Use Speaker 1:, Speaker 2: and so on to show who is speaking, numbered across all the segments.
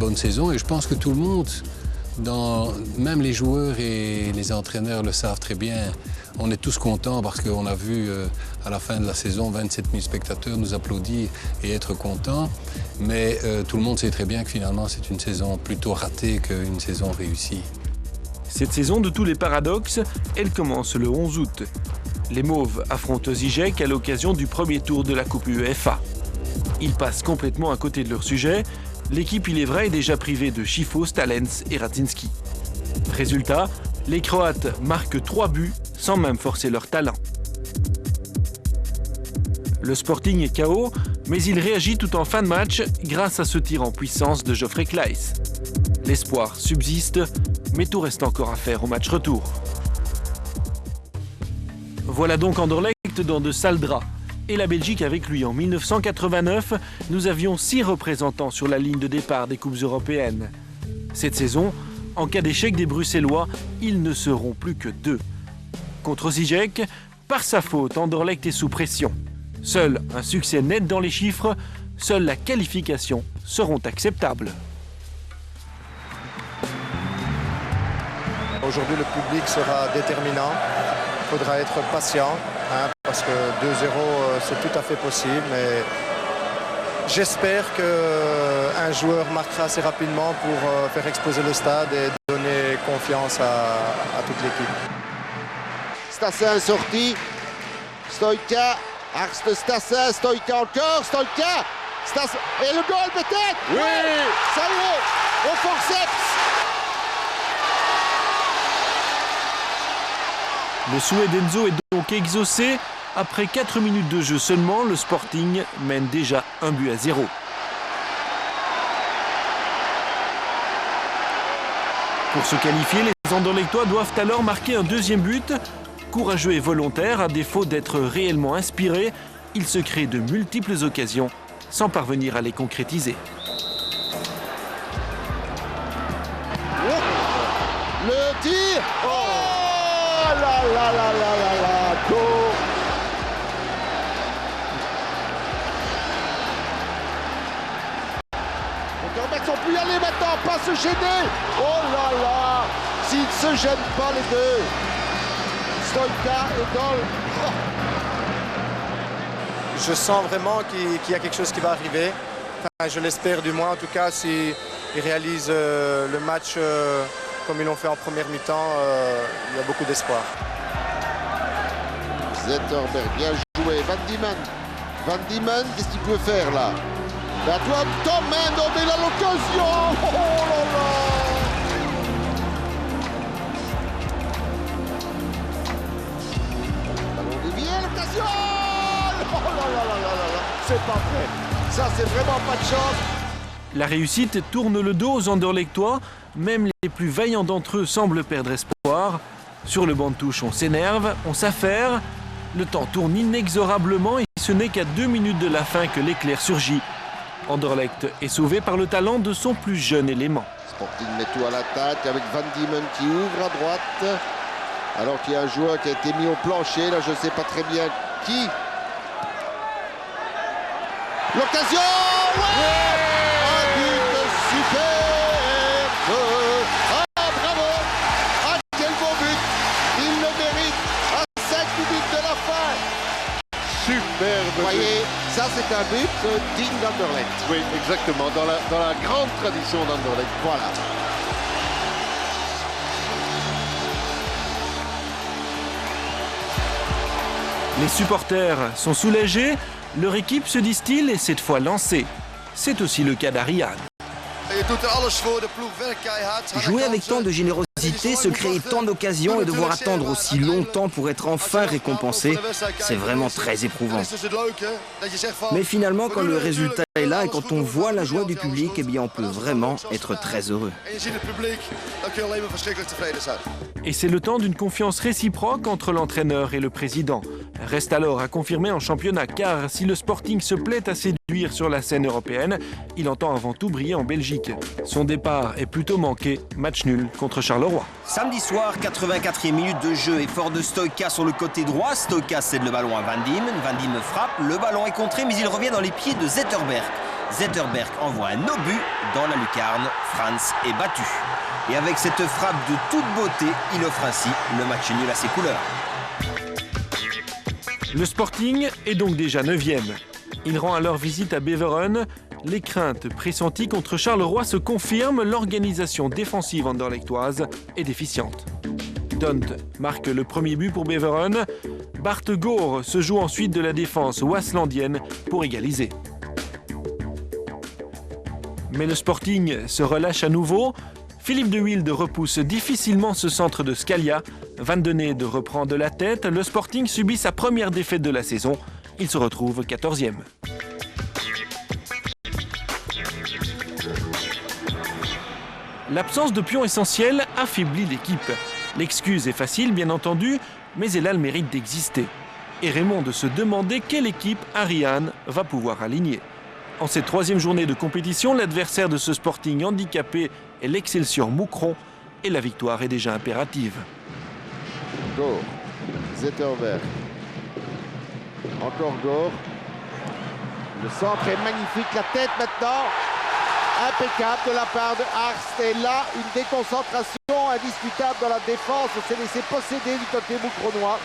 Speaker 1: bonne saison et je pense que tout le monde, même les joueurs et les entraîneurs le savent très bien. On est tous contents parce qu'on a vu à la fin de la saison 27 000 spectateurs nous applaudir et être contents. Mais tout le monde sait très bien que finalement c'est une saison plutôt ratée qu'une saison réussie.
Speaker 2: Cette saison de tous les paradoxes, elle commence le 11 août. Les Mauves affrontent Žižek à l'occasion du premier tour de la Coupe UEFA. Ils passent complètement à côté de leur sujet. L'équipe, il est vrai, est déjà privée de Schifo, Stalens et Radzinski. Résultat, les Croates marquent 3 buts sans même forcer leur talent. Le Sporting est KO, mais il réagit tout en fin de match grâce à ce tir en puissance de Geoffrey Claes. L'espoir subsiste, mais tout reste encore à faire au match retour. Voilà donc Anderlecht dans de sales draps. Et la Belgique avec lui. En 1989, nous avions 6 représentants sur la ligne de départ des Coupes européennes. Cette saison, en cas d'échec des Bruxellois, ils ne seront plus que 2. Contre Žižek, par sa faute, Anderlecht est sous pression. Seul un succès net dans les chiffres, seule la qualification seront acceptables.
Speaker 3: Aujourd'hui, le public sera déterminant. Il faudra être patient, parce que 2-0, c'est tout à fait possible. Mais j'espère qu'un joueur marquera assez rapidement pour faire exploser le stade et donner confiance à toute l'équipe.
Speaker 4: Stassin sorti. Stoïka. Axe de Stassin. Stoïka encore. Stoïka. Stassin. Et le goal peut-être.
Speaker 3: Oui.
Speaker 4: Ça y est. Au forceps.
Speaker 2: Le souhait d'Enzo est donc exaucé. Après 4 minutes de jeu seulement, le Sporting mène déjà 1-0. Pour se qualifier, les Anderlechtois doivent alors marquer un deuxième but. Courageux et volontaire, à défaut d'être réellement inspirés, ils se créent de multiples occasions sans parvenir à les concrétiser.
Speaker 4: Le tir. Oh là là là là là là, go. Les Anderlecht sont plus y aller maintenant, pas se gêner. Oh là là, s'ils ne se gênent pas les deux. Stoïka et Dol. Oh.
Speaker 3: Je sens vraiment qu'il y a quelque chose qui va arriver. Enfin, je l'espère du moins, en tout cas, s'ils réalisent le match comme ils l'ont fait en première mi-temps, il y a beaucoup d'espoir.
Speaker 4: Zetterberg, bien joué. Van Diemen. Van Diemen, qu'est-ce qu'il peut faire là? À toi, Tommen, oh, mais il a l'occasion. Oh là là. Ballon dévié, l'occasion. Oh là là là là là. C'est pas vrai. Ça, c'est vraiment pas de chance.
Speaker 2: La réussite tourne le dos aux Anderlechtois. Même les plus vaillants d'entre eux semblent perdre espoir. Sur le banc de touche, on s'énerve, on s'affaire. Le temps tourne inexorablement et ce n'est qu'à 2 minutes de la fin que l'éclair surgit. Anderlecht est sauvé par le talent de son plus jeune élément.
Speaker 4: Sporting met tout à l'attaque avec Van Diemen qui ouvre à droite. Alors qu'il y a un joueur qui a été mis au plancher. Là, je ne sais pas très bien qui. L'occasion. Ouais, un but superbe. Ah, bravo. Ah, quel beau but. Il le mérite à 5 minutes de la fin.
Speaker 5: Superbe.
Speaker 4: Vous voyez, ça c'est un but digne d'Anderlecht.
Speaker 5: Oui, exactement, dans la grande tradition d'Anderlecht.
Speaker 4: Voilà.
Speaker 2: Les supporters sont soulagés, leur équipe se distille et cette fois lancée. C'est aussi le cas d'Ariane.
Speaker 6: Jouer avec tant de générosité, se créer tant d'occasions et devoir attendre aussi longtemps pour être enfin récompensé, c'est vraiment très éprouvant. Mais finalement, quand le résultat est là et quand on voit la joie du public, eh bien on peut vraiment être très heureux.
Speaker 2: Et c'est le temps d'une confiance réciproque entre l'entraîneur et le président. Reste alors à confirmer en championnat, car si le Sporting se plaît à séduire sur la scène européenne, il entend avant tout briller en Belgique. Son départ est plutôt manqué, match nul contre Charleroi.
Speaker 6: Samedi soir, 84e minute de jeu, effort de Stoïka sur le côté droit. Stoïka cède le ballon à Van Diemen. Van Diemen frappe, le ballon est contré, mais il revient dans les pieds de Zetterberg. Zetterberg envoie un obus dans la lucarne. Franz est battu. Et avec cette frappe de toute beauté, il offre ainsi le match nul à ses couleurs.
Speaker 2: Le Sporting est donc déjà 9e. Il rend alors visite à Beveren. Les craintes pressenties contre Charleroi se confirment. L'organisation défensive anderlechtoise est déficiente. Dont marque le premier but pour Beveren. Bart Goor se joue ensuite de la défense waslandienne pour égaliser. Mais le Sporting se relâche à nouveau. Philippe de Wilde repousse difficilement ce centre de Scalia. Van den Ede reprend de la tête. Le Sporting subit sa première défaite de la saison. Il se retrouve 14e. L'absence de pion essentiel affaiblit l'équipe. L'excuse est facile, bien entendu, mais elle a le mérite d'exister. Et Raymond de se demander quelle équipe Ariane va pouvoir aligner. En cette 3e journée de compétition, l'adversaire de ce Sporting handicapé est l'Excelsior Moucron et la victoire est déjà impérative.
Speaker 5: Goor, Zetterberg. Encore Goor.
Speaker 4: Le centre est magnifique, la tête maintenant. Impeccable de la part de Harst. Et là, une déconcentration indiscutable dans la défense. On s'est laissé posséder du côté moucronois.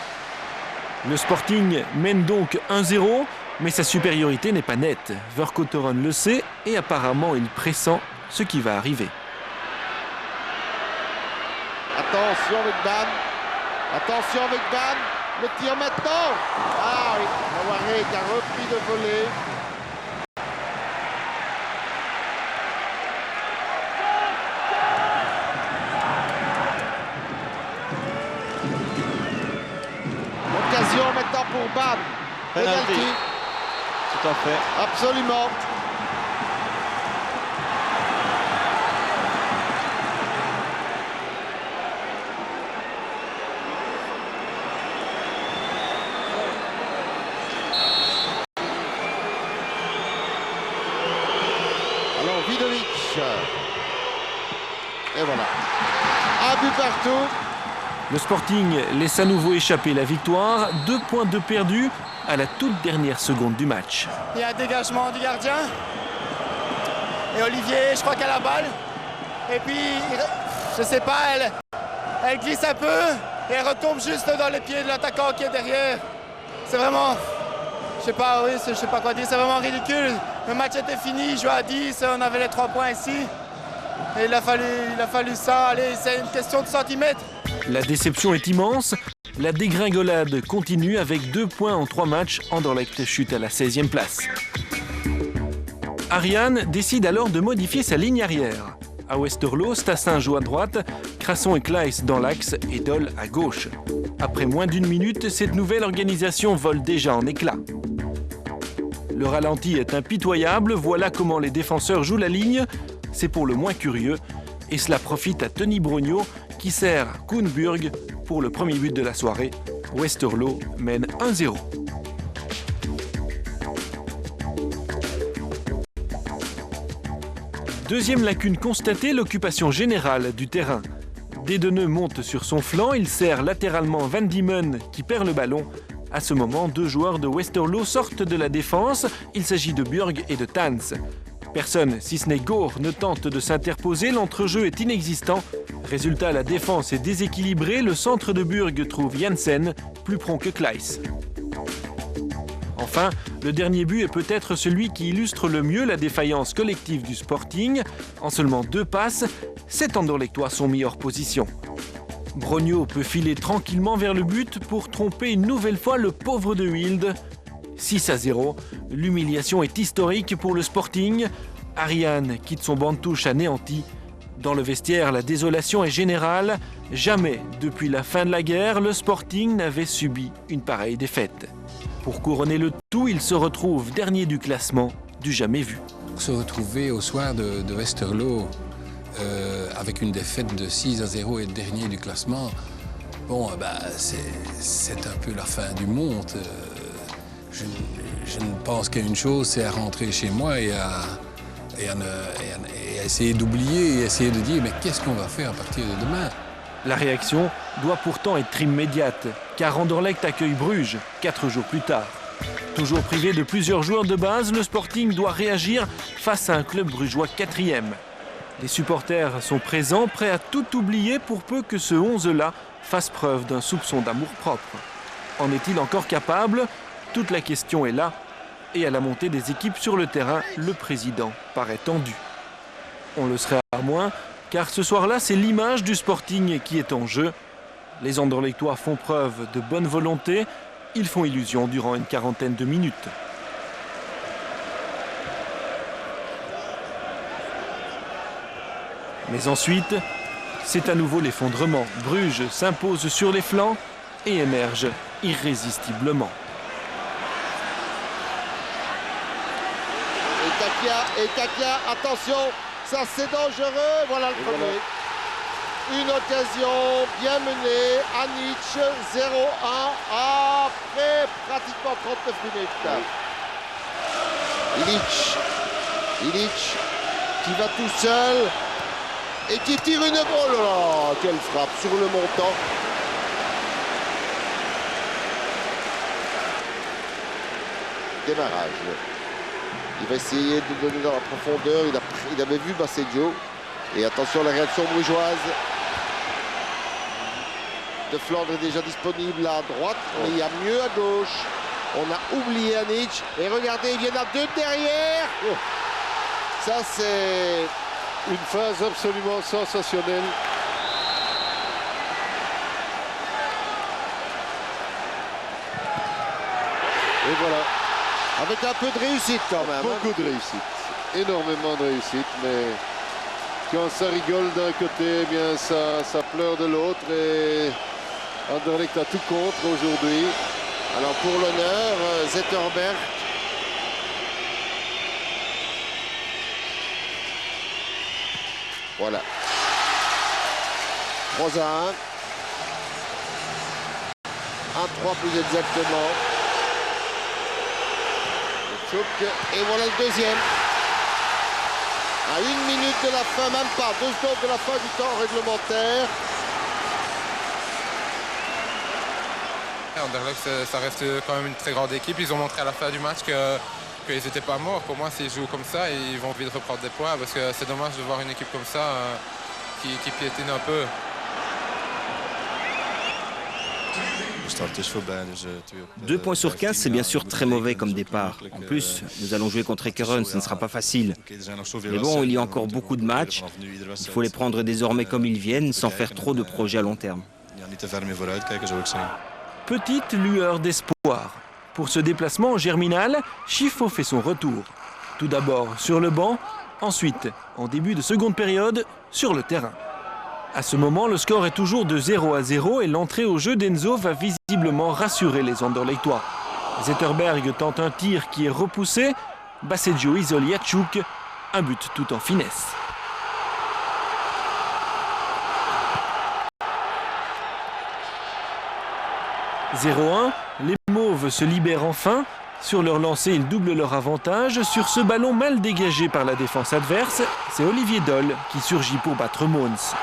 Speaker 2: Le Sporting mène donc 1-0, mais sa supériorité n'est pas nette. Vercotteren le sait et apparemment il pressent ce qui va arriver.
Speaker 4: Attention avec Ban. Attention avec Ban. Le tir maintenant. Ah oui, Aouaré qui a repris de voler. Occasion maintenant pour Ban. Penalty.
Speaker 7: Tout à fait.
Speaker 4: Absolument. Alors Vidovic. Et voilà. Un but partout.
Speaker 2: Le Sporting laisse à nouveau échapper la victoire. 2 points de perdus à la toute dernière seconde du match.
Speaker 8: Il y a un dégagement du gardien. Et Olivier, je crois qu'elle a la balle. Et puis, je sais pas, elle glisse un peu et elle retombe juste dans les pieds de l'attaquant qui est derrière. C'est vraiment, je sais pas quoi dire, c'est vraiment ridicule. Le match était fini, il jouait à 10, on avait les 3 points ici. Et il a fallu ça, allez, c'est une question de centimètres.
Speaker 2: La déception est immense. La dégringolade continue avec 2 points en 3 matchs. Anderlecht chute à la 16e place. Ariane décide alors de modifier sa ligne arrière. À Westerlo, Stassin joue à droite, Crasson et Kleis dans l'axe et Doll à gauche. Après moins d'1 minute, cette nouvelle organisation vole déjà en éclats. Le ralenti est impitoyable. Voilà comment les défenseurs jouent la ligne. C'est pour le moins curieux. Et cela profite à Tony Brogno qui sert Kuhnburg pour le premier but de la soirée. Westerlo mène 1-0. Deuxième lacune constatée, l'occupation générale du terrain. Dedeneux monte sur son flanc, il sert latéralement Van Diemen qui perd le ballon. À ce moment, 2 joueurs de Westerlo sortent de la défense. Il s'agit de Björg et de Tans. Personne, si ce n'est Goor, ne tente de s'interposer. L'entrejeu est inexistant. Résultat, la défense est déséquilibrée. Le centre de Burg trouve Janssen, plus prompt que Kleis. Enfin, le dernier but est peut-être celui qui illustre le mieux la défaillance collective du Sporting. En seulement 2 passes, 7 Anderlechtois sont mis hors position. Brogno peut filer tranquillement vers le but pour tromper une nouvelle fois le pauvre de Wilde. 6-0, l'humiliation est historique pour le Sporting. Ariane quitte son banc de touche anéanti. Dans le vestiaire, la désolation est générale. Jamais, depuis la fin de la guerre, le Sporting n'avait subi une pareille défaite. Pour couronner le tout, il se retrouve dernier du classement, du jamais vu.
Speaker 1: Se retrouver au soir de Westerlo avec une défaite de 6-0 et dernier du classement, bon, c'est un peu la fin du monde. Je ne pense qu'à une chose, c'est à rentrer chez moi et à essayer d'oublier et essayer de dire mais qu'est-ce qu'on va faire à partir de demain?
Speaker 2: La réaction doit pourtant être immédiate, car Anderlecht accueille Bruges 4 jours plus tard. Toujours privé de plusieurs joueurs de base, le Sporting doit réagir face à un club brugeois 4e. Les supporters sont présents, prêts à tout oublier pour peu que ce 11-là fasse preuve d'un soupçon d'amour-propre. En est-il encore capable? Toute la question est là. Et à la montée des équipes sur le terrain, le président paraît tendu. On le serait à moins, car ce soir-là, c'est l'image du Sporting qui est en jeu. Les Anderlechtois font preuve de bonne volonté. Ils font illusion durant une quarantaine de minutes. Mais ensuite, c'est à nouveau l'effondrement. Bruges s'impose sur les flancs et émerge irrésistiblement.
Speaker 4: Et Kakia, attention, ça c'est dangereux, voilà le premier. Une occasion bien menée, Anic, 0-1, après pratiquement 39 minutes. Ilic, qui va tout seul et qui tire une... Oh là là, quelle frappe sur le montant. Démarrage. Il va essayer de donner dans la profondeur, il avait vu Baseggio. Et attention à la réaction brugeoise. De Flandre est déjà disponible à droite, mais il y a mieux à gauche. On a oublié Anic. Et regardez, ils viennent à 2 derrière. Oh. Ça, c'est
Speaker 5: une phase absolument sensationnelle. Et voilà.
Speaker 4: Avec un peu de réussite quand même.
Speaker 5: Beaucoup de réussite. Énormément de réussite, mais quand ça rigole d'un côté, eh bien ça pleure de l'autre. Et Anderlecht a tout contre aujourd'hui.
Speaker 4: Alors pour l'honneur, Zetterberg. Voilà. 3-1. 1-3 plus exactement. Et voilà le deuxième. À 1 minute de la fin, même pas, 2 secondes de la fin du temps réglementaire.
Speaker 9: Anderlecht, ça reste quand même une très grande équipe. Ils ont montré à la fin du match qu'ils n'étaient pas morts. Pour moi, s'ils jouent comme ça, ils vont vite reprendre des points parce que c'est dommage de voir une équipe comme ça qui piétine un peu.
Speaker 6: 2 points sur 15, c'est bien sûr très mauvais comme départ. En plus, nous allons jouer contre Ekeren, ce ne sera pas facile. Mais bon, il y a encore beaucoup de matchs. Il faut les prendre désormais comme ils viennent, sans faire trop de projets à long terme.
Speaker 2: Petite lueur d'espoir. Pour ce déplacement en Germinal, Chifo fait son retour. Tout d'abord sur le banc, ensuite, en début de seconde période, sur le terrain. À ce moment, le score est toujours de 0-0 et l'entrée au jeu d'Enzo va visiblement rassurer les Anderlechtois. Zetterberg tente un tir qui est repoussé. Baseggio isole Yatchouk, un but tout en finesse. « 0-1, les Mauves se libèrent enfin. Sur leur lancée, ils doublent leur avantage. Sur ce ballon mal dégagé par la défense adverse, c'est Olivier Doll qui surgit pour battre Mons.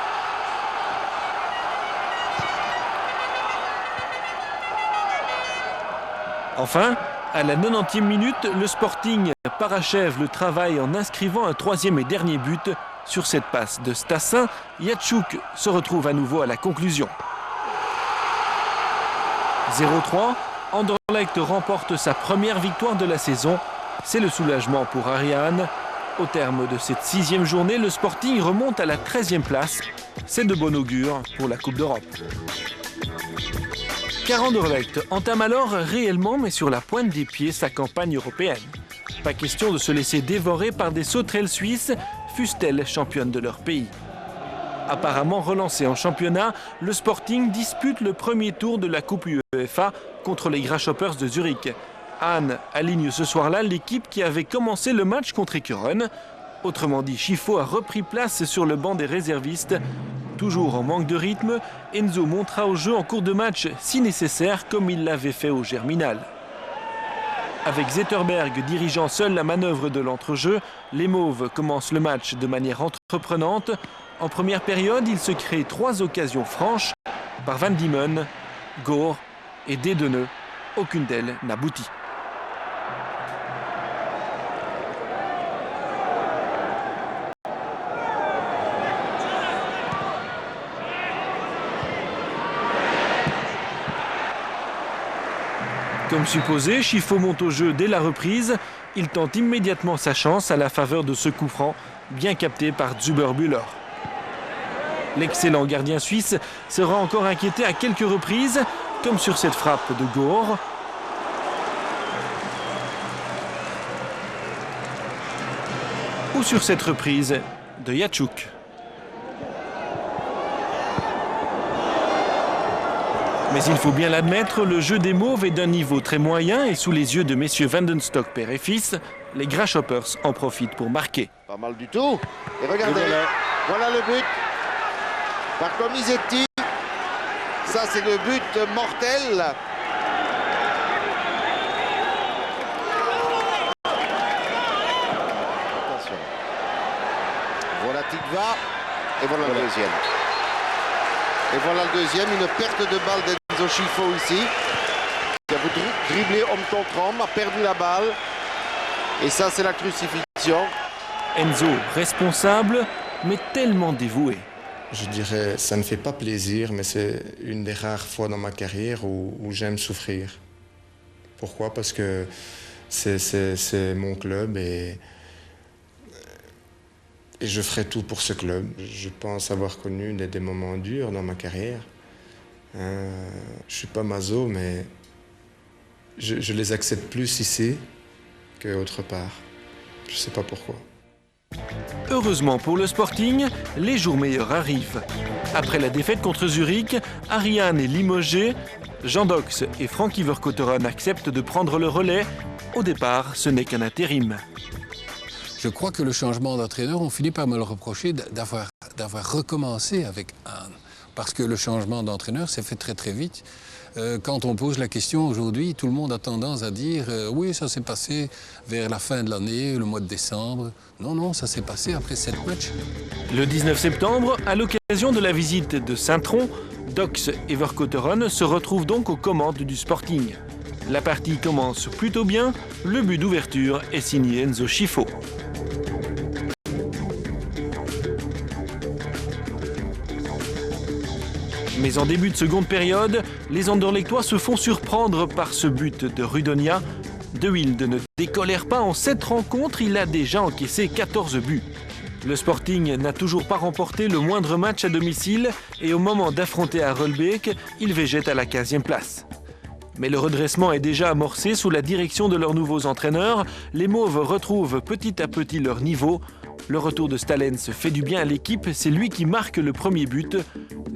Speaker 2: Enfin, à la 90e minute, le Sporting parachève le travail en inscrivant un 3e et dernier but. Sur cette passe de Stassin, Yatchouk se retrouve à nouveau à la conclusion. 0-3, Anderlecht remporte sa première victoire de la saison. C'est le soulagement pour Ariane. Au terme de cette 6e journée, le Sporting remonte à la 13e place. C'est de bon augure pour la Coupe d'Europe. Car Anderlecht entame alors réellement, mais sur la pointe des pieds, sa campagne européenne. Pas question de se laisser dévorer par des sauterelles suisses, fussent-elles championnes de leur pays. Apparemment relancé en championnat, le Sporting dispute le premier tour de la Coupe UEFA contre les Grasshoppers de Zurich. Hahn aligne ce soir-là l'équipe qui avait commencé le match contre Ekeren. Autrement dit, Chifo a repris place sur le banc des réservistes. Toujours en manque de rythme, Enzo montera au jeu en cours de match si nécessaire comme il l'avait fait au Germinal. Avec Zetterberg dirigeant seul la manœuvre de l'entrejeu, les Mauves commencent le match de manière entreprenante. En première période, il se crée 3 occasions franches par Van Diemen, Gore et Dedeneux. Aucune d'elles n'aboutit. Comme supposé, Schifo monte au jeu dès la reprise. Il tente immédiatement sa chance à la faveur de ce coup franc, bien capté par Zuber-Müller. L'excellent gardien suisse sera encore inquiété à quelques reprises, comme sur cette frappe de Gore. Ou sur cette reprise de Yachuk. Mais il faut bien l'admettre, le jeu des Mauves est d'un niveau très moyen et sous les yeux de messieurs Vandenstock père et fils, les Grasshoppers en profitent pour marquer.
Speaker 4: Pas mal du tout. Et regardez, voilà le but par Comisetti. Ça, c'est le but mortel. Attention. Voilà Tigva. Et voilà le deuxième. Et voilà le deuxième, une perte de balle d'Enzo Schifo ici. Il a voulu dribbler Omtontram, a perdu la balle. Et ça, c'est la crucifixion.
Speaker 2: Enzo, responsable, mais tellement dévoué.
Speaker 10: Je dirais, ça ne fait pas plaisir, mais c'est une des rares fois dans ma carrière où j'aime souffrir. Pourquoi? Parce que c'est mon club et je ferai tout pour ce club. Je pense avoir connu des moments durs dans ma carrière. Je ne suis pas maso, mais je les accepte plus ici qu'autre part. Je ne sais pas pourquoi.
Speaker 2: Heureusement pour le Sporting, les jours meilleurs arrivent. Après la défaite contre Zurich, Ariane est limogé. Jean Dox et Frankie Vercotteren acceptent de prendre le relais. Au départ, ce n'est qu'un intérim.
Speaker 1: Je crois que le changement d'entraîneur, on finit par me le reprocher d'avoir recommencé avec Anne. Parce que le changement d'entraîneur s'est fait très très vite. Quand on pose la question aujourd'hui, tout le monde a tendance à dire oui, ça s'est passé vers la fin de l'année, le mois de décembre. Non, non, ça s'est passé après 7 matchs.
Speaker 2: Le 19 septembre, à l'occasion de la visite de Saint-Tron, Dox et Vercotteren se retrouvent donc aux commandes du Sporting. La partie commence plutôt bien, le but d'ouverture est signé Enzo Schifo. Mais en début de seconde période, les Anderlechtois se font surprendre par ce but de Rudonia. De Wilde ne décolère pas en 7 rencontres, il a déjà encaissé 14 buts. Le Sporting n'a toujours pas remporté le moindre match à domicile et au moment d'affronter Harelbeek, il végète à la 15e place. Mais le redressement est déjà amorcé sous la direction de leurs nouveaux entraîneurs. Les Mauves retrouvent petit à petit leur niveau. Le retour de Stalens fait du bien à l'équipe, c'est lui qui marque le premier but.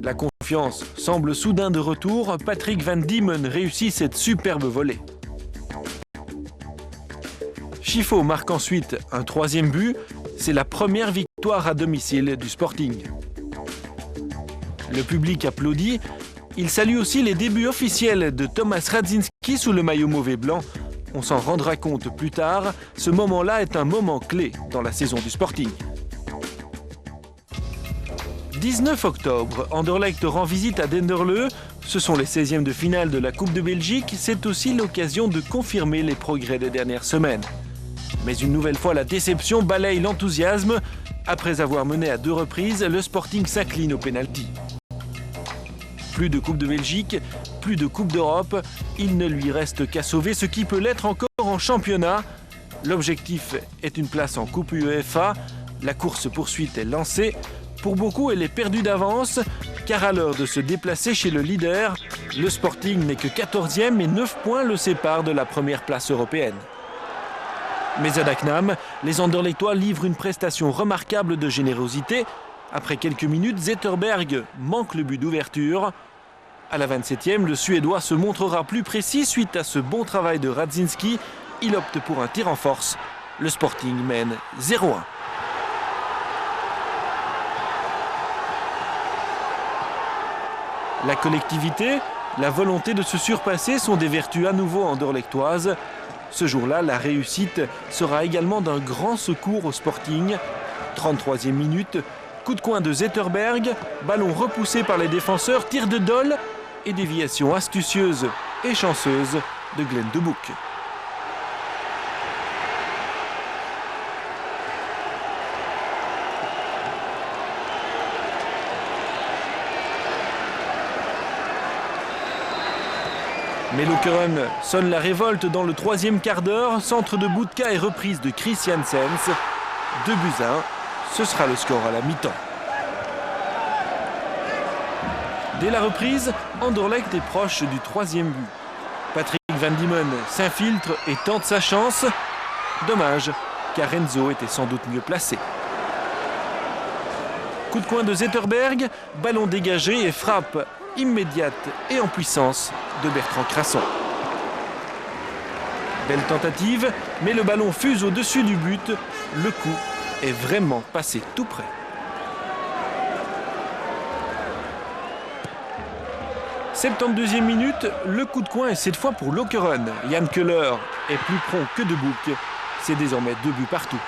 Speaker 2: La confiance semble soudain de retour, Patrick Van Diemen réussit cette superbe volée. Schifo marque ensuite un 3e but, c'est la première victoire à domicile du Sporting. Le public applaudit, il salue aussi les débuts officiels de Thomas Radzinski sous le maillot mauve et blanc. On s'en rendra compte plus tard, ce moment-là est un moment clé dans la saison du Sporting. 19 octobre, Anderlecht rend visite à Denderleeuw. Ce sont les 16e de finale de la Coupe de Belgique. C'est aussi l'occasion de confirmer les progrès des dernières semaines. Mais une nouvelle fois, la déception balaye l'enthousiasme. Après avoir mené à 2 reprises, le Sporting s'incline au pénalty. Plus de Coupe de Belgique, plus de Coupe d'Europe. Il ne lui reste qu'à sauver ce qui peut l'être encore en championnat. L'objectif est une place en Coupe UEFA. La course-poursuite est lancée. Pour beaucoup, elle est perdue d'avance, car à l'heure de se déplacer chez le leader, le Sporting n'est que 14e et 9 points le séparent de la première place européenne. Mais à Dagenham, les Anderlechtois livrent une prestation remarquable de générosité. Après quelques minutes, Zetterberg manque le but d'ouverture. À la 27e, le Suédois se montrera plus précis suite à ce bon travail de Radzinski. Il opte pour un tir en force. Le Sporting mène 0-1. La collectivité, la volonté de se surpasser sont des vertus à nouveau anderlechtoises. Ce jour-là, la réussite sera également d'un grand secours au Sporting. 33e minute, coup de coin de Zetterberg, ballon repoussé par les défenseurs, tir de Doll et déviation astucieuse et chanceuse de Glenn de Boek. Mais Lokeren sonne la révolte dans le troisième quart d'heure. Centre de Boutka et reprise de Christian Sens. 2 buts à 1, ce sera le score à la mi-temps. Dès la reprise, Anderlecht est proche du 3e but. Patrick Van Diemen s'infiltre et tente sa chance. Dommage, car Enzo était sans doute mieux placé. Coup de coin de Zetterberg, ballon dégagé et frappe immédiate et en puissance de Bertrand Crasson. Belle tentative, mais le ballon fuse au-dessus du but. Le coup est vraiment passé tout près. « 72e minute, le coup de coin est cette fois pour Lokeren. Jan Keller est plus prompt que De Boek. C'est désormais 2 buts partout.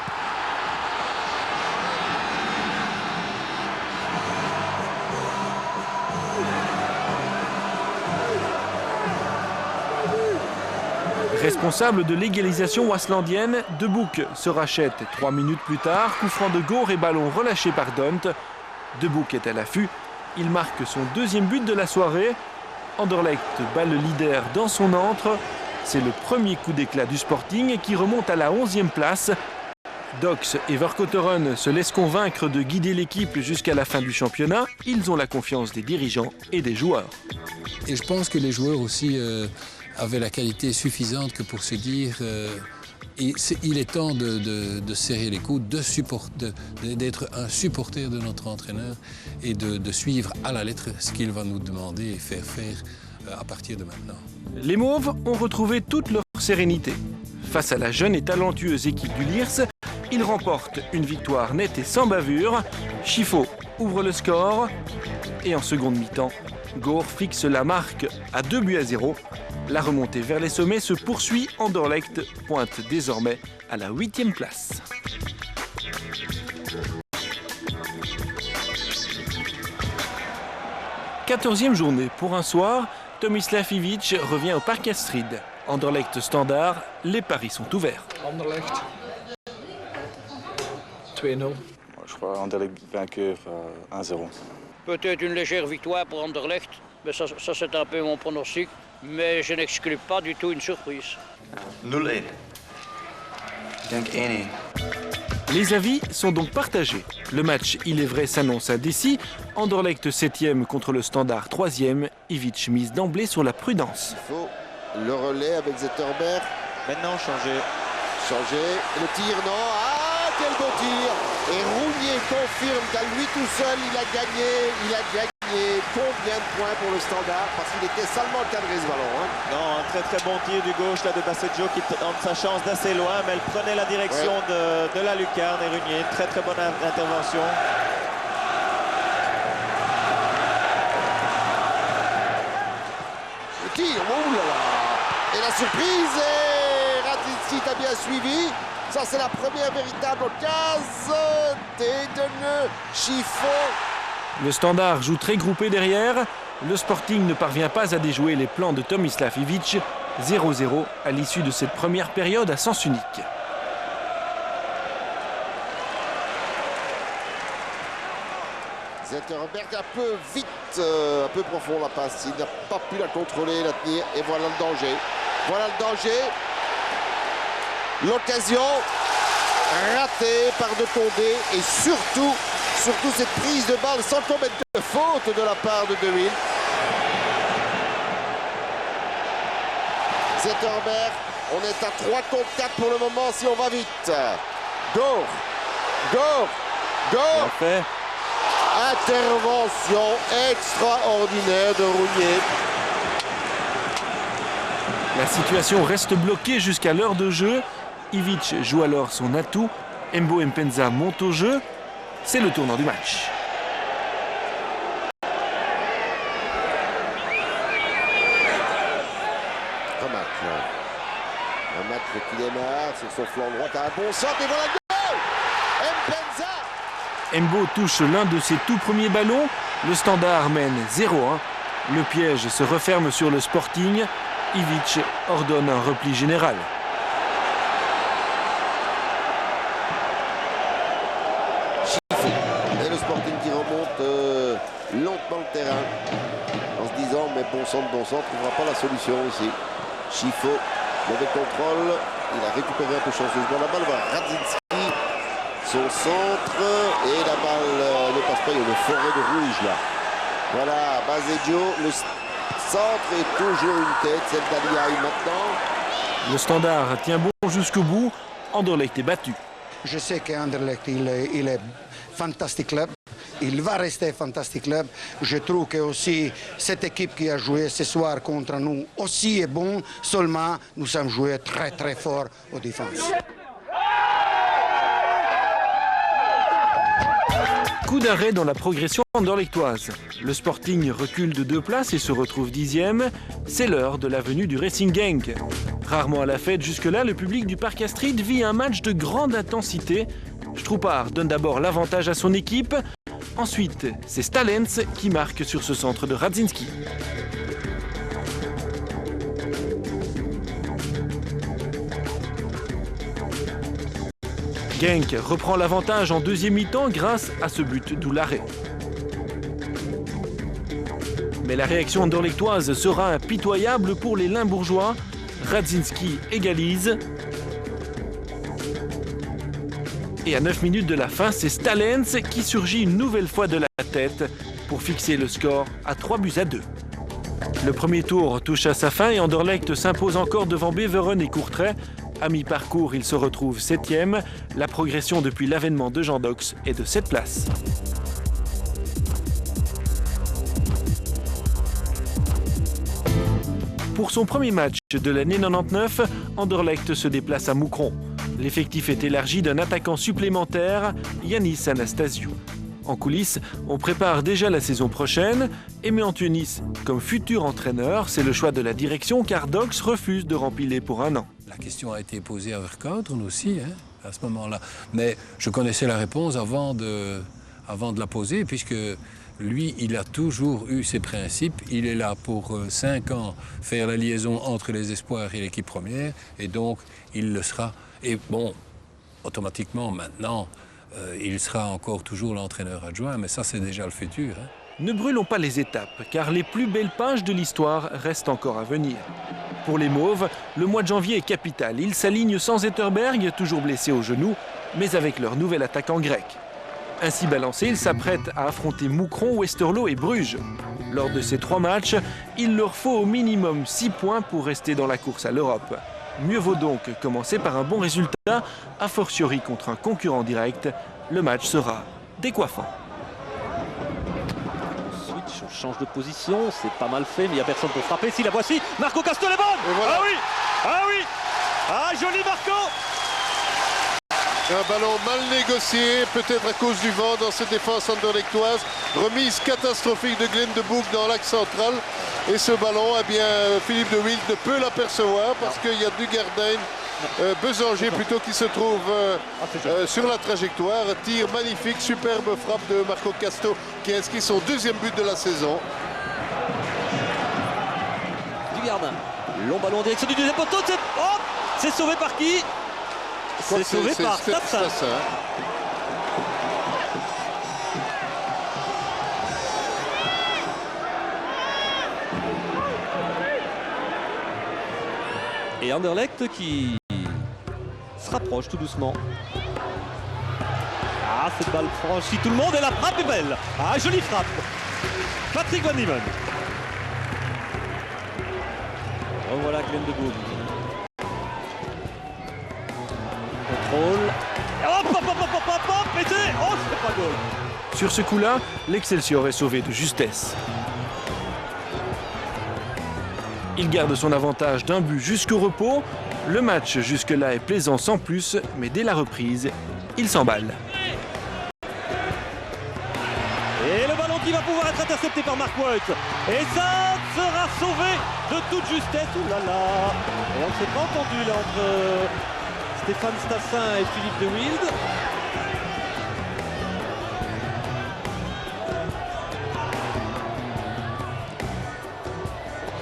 Speaker 2: Responsable de l'égalisation waslandienne, De Boek se rachète 3 minutes plus tard. Coup franc de Goor et ballon relâché par Dunt. De Boek est à l'affût. Il marque son 2e but de la soirée. Anderlecht bat le leader dans son antre. C'est le premier coup d'éclat du Sporting qui remonte à la 11e place. Dox et Verkotteren se laissent convaincre de guider l'équipe jusqu'à la fin du championnat. Ils ont la confiance des dirigeants et des joueurs.
Speaker 1: Et je pense que les joueurs aussi avaient la qualité suffisante que pour se dire il est temps de serrer les coudes, d'être un supporter de notre entraîneur et de suivre à la lettre ce qu'il va nous demander et faire à partir de maintenant.
Speaker 2: Les Mauves ont retrouvé toute leur sérénité. Face à la jeune et talentueuse équipe du Liers, ils remportent une victoire nette et sans bavure. Chifo ouvre le score et en seconde mi-temps, Goor fixe la marque à 2 buts à 0. La remontée vers les sommets se poursuit. Anderlecht pointe désormais à la 8e place. « 14e journée pour un soir, Tomislav Ivić revient au Park Astrid. Anderlecht Standard, les paris sont ouverts.
Speaker 11: Anderlecht 2-0.
Speaker 7: Je crois Anderlecht vainqueur 1-0.
Speaker 12: Peut-être une légère victoire pour Anderlecht, mais ça c'est un peu mon pronostic. Mais je n'exclus pas du tout une surprise.
Speaker 7: 0-1. Denk 1-1.
Speaker 2: Les avis sont donc partagés. Le match, il est vrai, s'annonce indécis. Anderlecht 7e contre le Standard 3e. Ivić mise d'emblée sur la prudence.
Speaker 4: Il faut le relais avec Zetterberg.
Speaker 7: Maintenant, changer.
Speaker 4: Et le tir, non. Ah, quel beau tir. Et Rougnier confirme qu'à lui tout seul, il a gagné. Combien de points pour le Standard? Parce qu'il était salement cadré ce ballon. Hein.
Speaker 7: Non, un très bon tir du gauche là, de Basseggio qui tente sa chance d'assez loin, mais elle prenait la direction de la lucarne et Rougnier. Très bonne intervention.
Speaker 4: Le tir, oh là là. Et la surprise, et Radzinski a bien suivi. Ça, c'est la première véritable occasion d'Edene Chifo.
Speaker 2: Le Standard joue très groupé derrière. Le Sporting ne parvient pas à déjouer les plans de Tomislav Ivić. 0-0 à l'issue de cette première période à sens unique.
Speaker 4: Zetterberg un peu vite, un peu profond la passe. Il n'a pas pu la contrôler, la tenir. Et voilà le danger. L'occasion ratée par De Condé. Et surtout cette prise de balle sans commettre de faute de la part de De Wiel. Zetterberg, on est à 3 contre 4 pour le moment si on va vite. Goor.
Speaker 7: Fait.
Speaker 4: Intervention extraordinaire de Rougnier.
Speaker 2: La situation reste bloquée jusqu'à l'heure de jeu. Ivić joue alors son atout. Mbo Mpenza monte au jeu. C'est le tournant du match.
Speaker 4: Un match qui démarre sur son flanc droit à un bon centre et voilà le goal. Mpenza.
Speaker 2: Mbo touche l'un de ses tout premiers ballons. Le Standard mène 0-1. Le piège se referme sur le Sporting. Ivić ordonne un repli général.
Speaker 4: Et le Sporting qui remonte lentement le terrain en se disant mais
Speaker 5: bon sang, ne trouvera pas la solution ici. Chifo, mauvais contrôle. Il a récupéré un peu chanceusement la balle vers Radzinski. Son centre. Et la balle ne passe pas. Il y a une forêt de rouge là. Voilà, Baseggio. Le centre est toujours une tête. Celle d'Aliaï maintenant.
Speaker 2: Le Standard tient bon jusqu'au bout. Anderlecht est battu.
Speaker 11: Je sais qu'Anderlecht, il est fantastique club. Il va rester fantastique club. Je trouve que aussi cette équipe qui a joué ce soir contre nous aussi est bon. Seulement, nous sommes joués très très fort aux défenses.
Speaker 2: Coup d'arrêt dans la progression anderlechtoise. Le Sporting recule de 2 places et se retrouve 10e. C'est l'heure de la venue du Racing Genk. Rarement à la fête jusque-là, le public du Parc Astrid vit un match de grande intensité. Stroupar donne d'abord l'avantage à son équipe. Ensuite, c'est Stalens qui marque sur ce centre de Radzinski. Genk reprend l'avantage en deuxième mi-temps grâce à ce but, d'où l'arrêt. Mais la réaction anderlechtoise sera impitoyable pour les Limbourgeois. Radzinski égalise. Et à 9 minutes de la fin, c'est Stalens qui surgit une nouvelle fois de la tête pour fixer le score à 3-2. Le premier tour touche à sa fin et Anderlecht s'impose encore devant Beveren et Courtrai. À mi-parcours, il se retrouve 7e. La progression depuis l'avènement de Jean Dox est de 7 places. Pour son premier match de l'année 99, Anderlecht se déplace à Moucron. L'effectif est élargi d'un attaquant supplémentaire, Yanis Anastasiou. En coulisses, on prépare déjà la saison prochaine. Aimé Antunis comme futur entraîneur, c'est le choix de la direction car Dox refuse de rempiler pour 1 an.
Speaker 1: La question a été posée à Verkouteren aussi, à ce moment-là. Mais je connaissais la réponse avant de la poser, puisque lui, il a toujours eu ses principes. Il est là pour 5 ans faire la liaison entre les espoirs et l'équipe première, et donc il le sera. Et bon, automatiquement, maintenant, il sera encore toujours l'entraîneur adjoint, mais ça, c'est déjà le futur.
Speaker 2: Ne brûlons pas les étapes, car les plus belles pages de l'histoire restent encore à venir. Pour les Mauves, le mois de janvier est capital. Ils s'alignent sans Etterberg, toujours blessé au genou, mais avec leur nouvel attaquant grec. Ainsi balancés, ils s'apprêtent à affronter Moucron, Westerlo et Bruges. Lors de ces 3 matchs, il leur faut au minimum 6 points pour rester dans la course à l'Europe. Mieux vaut donc commencer par un bon résultat, a fortiori contre un concurrent direct. Le match sera décoiffant.
Speaker 13: Switch, on change de position, c'est pas mal fait, mais il n'y a personne pour frapper. Si, la voici, Marco Casto est bonne.
Speaker 5: Voilà.
Speaker 13: Ah oui, ah oui, ah joli Marco.
Speaker 5: Un ballon mal négocié, peut-être à cause du vent dans cette défense anderlechtoise. Remise catastrophique de Glenn de Boek dans l'axe central. Et ce ballon, eh bien, Philippe de Wild ne peut l'apercevoir parce qu'il y a Dugardijn, Besanger plutôt, qui se trouve sur la trajectoire. Tir magnifique, superbe frappe de Marco Casto qui inscrit son 2e but de la saison.
Speaker 13: Dugardijn, long ballon en direction du deuxième poteau. C'est sauvé par qui? C'est sauvé par Tassin. Et Anderlecht qui se rapproche tout doucement. Ah, cette balle franchit tout le monde et la frappe est belle. Ah, jolie frappe. Patrick Van Niemen. Revoilà Glenn de Boek. Contrôle. Hop, hop, hop, hop, hop, hop, hop, et c'est... Oh, c'est pas goal.
Speaker 2: Sur ce coup-là, l'Excelsior est sauvé de justesse. Il garde son avantage d'un but jusqu'au repos. Le match jusque-là est plaisant sans plus, mais dès la reprise, il s'emballe.
Speaker 13: Et le ballon qui va pouvoir être intercepté par Mark White. Et ça sera sauvé de toute justesse. Ouh là là. Et on ne s'est pas entendu là entre Stéphane Stassin et Philippe de Wild.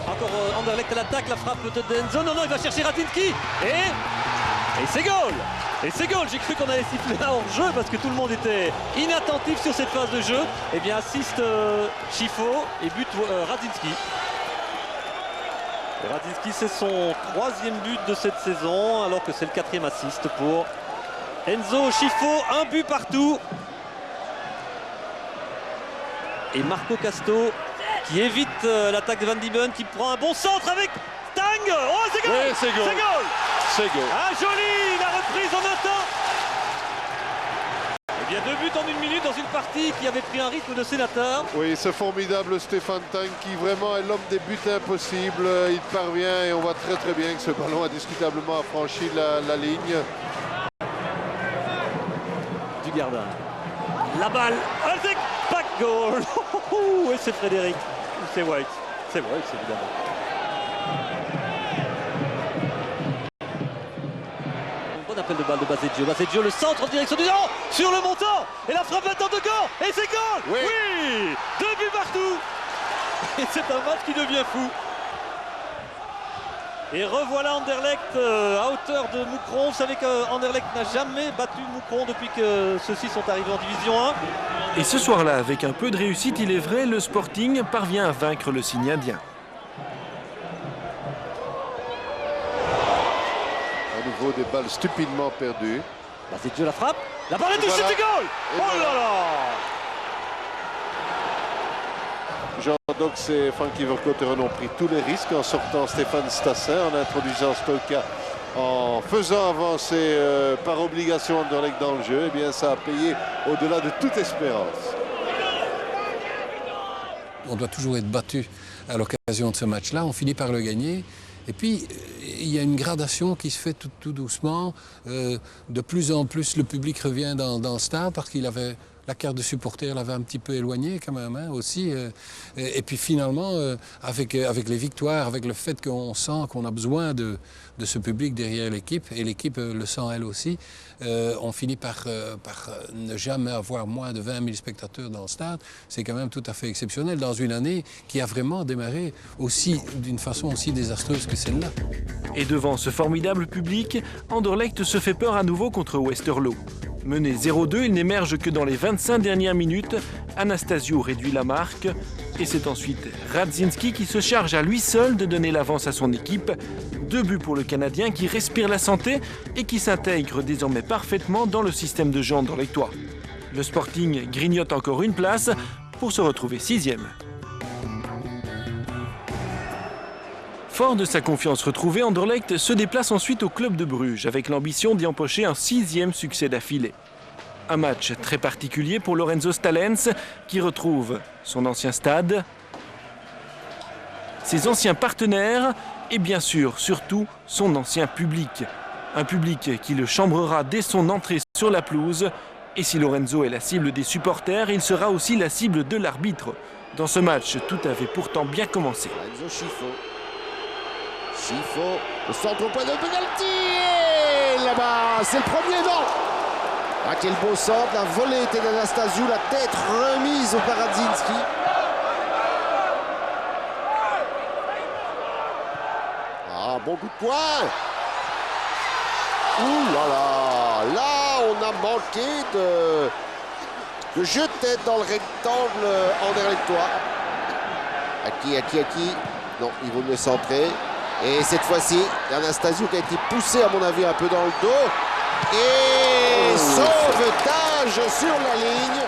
Speaker 13: Encore Anderlecht à l'attaque, la frappe de Denzo. Non, il va chercher Radzinski. Et c'est goal. Et c'est goal. J'ai cru qu'on allait siffler un hors-jeu parce que tout le monde était inattentif sur cette phase de jeu. Eh bien, assiste Chifo et but Radzinski. Radzinski, c'est son 3e but de cette saison, alors que c'est le 4e assist pour Enzo Scifo. Un but partout. Et Marco Casto qui évite l'attaque de Van Diemen, qui prend un bon centre avec Tang. Oh, c'est goal!
Speaker 5: Oui, c'est goal.
Speaker 13: C'est goal!
Speaker 5: C'est goal.
Speaker 13: Ah, joli! La reprise en un temps. Eh bien, 2 buts en 1 minute dans une partie qui avait pris un rythme de sénateur.
Speaker 5: Oui, ce formidable Stéphane Tang qui vraiment est l'homme des buts impossibles. Il parvient et on voit très très bien que ce ballon indiscutablement a franchi la ligne.
Speaker 13: Du gardien. La balle, avec back goal. Et c'est Frédéric. C'est White. C'est White, évidemment. Bon appel de balle de Baseggio. Baseggio, le centre en direction du zéro, sur le montant. Et la frappe maintenant de Gand. Et c'est goal. Oui. 2 buts partout. Et c'est un match qui devient fou. Et revoilà Anderlecht à hauteur de Moucron. Vous savez qu'Anderlecht n'a jamais battu Moucron depuis que ceux-ci sont arrivés en Division 1.
Speaker 2: Et ce soir-là, avec un peu de réussite, il est vrai, le Sporting parvient à vaincre le signe indien.
Speaker 5: À nouveau des balles stupidement perdues.
Speaker 13: Baseggio la frappe. La balle est touchée, c'est goal. Oh là là.
Speaker 5: Jean-Dox et Frankie Vercotteren ont pris tous les risques en sortant Stéphane Stassin, en introduisant Stoka, en faisant avancer par obligation Anderlecht dans le jeu. Eh bien, ça a payé au-delà de toute espérance.
Speaker 1: On doit toujours être battu à l'occasion de ce match-là. On finit par le gagner. Et puis, il y a une gradation qui se fait tout doucement. De plus en plus, le public revient dans le stade parce qu'il avait... La carte de supporter l'avait un petit peu éloigné quand même aussi. Et puis finalement, avec les victoires, avec le fait qu'on sent qu'on a besoin de ce public derrière l'équipe, et l'équipe le sent elle aussi, on finit par ne jamais avoir moins de 20 000 spectateurs dans le stade. C'est quand même tout à fait exceptionnel dans une année qui a vraiment démarré aussi d'une façon aussi désastreuse que celle-là.
Speaker 2: Et devant ce formidable public, Anderlecht se fait peur à nouveau contre Westerlo. Mené 0-2, il n'émerge que dans les 25 dernières minutes. Anastasio réduit la marque. Et c'est ensuite Radzinski qui se charge à lui seul de donner l'avance à son équipe. 2 buts pour le Canadien qui respire la santé et qui s'intègre désormais parfaitement dans le système de jeu anderlechtois. Le Sporting grignote encore une place pour se retrouver 6e. Fort de sa confiance retrouvée, Anderlecht se déplace ensuite au club de Bruges avec l'ambition d'y empocher un 6e succès d'affilée. Un match très particulier pour Lorenzo Stalens qui retrouve son ancien stade, ses anciens partenaires et bien sûr, surtout, son ancien public. Un public qui le chambrera dès son entrée sur la pelouse. Et si Lorenzo est la cible des supporters, il sera aussi la cible de l'arbitre. Dans ce match, tout avait pourtant bien commencé.
Speaker 4: Enzo Scifo. Scifo, le centre au point de pénalty. Et là-bas, c'est le premier, non. Ah, quel beau centre, la volée était d'Anastasio, la tête remise au Radzinski. Ah, bon coup de poing. Ouh là là, là on a manqué de jeu de tête dans le rectangle anderlechtois. Aki. Non, il vaut mieux centrer. Et cette fois-ci, Anastasio qui a été poussé à mon avis un peu dans le dos. Et sauvetage sur la ligne.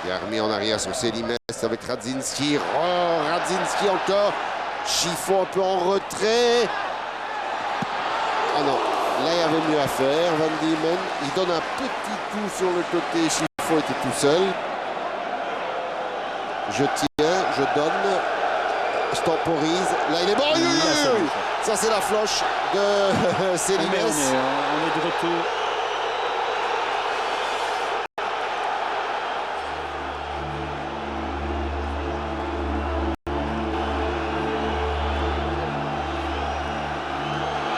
Speaker 4: Il a remis en arrière sur Célimès avec Radzinski. Radzinski encore. Scifo un peu en retrait. Ah non, là il y avait mieux à faire. Van Diemen, il donne un petit coup sur le côté. Scifo était tout seul. Je tiens, je donne, je temporise. Là, il est bon. Ça, c'est la floche de Célimès.
Speaker 13: On est de retour.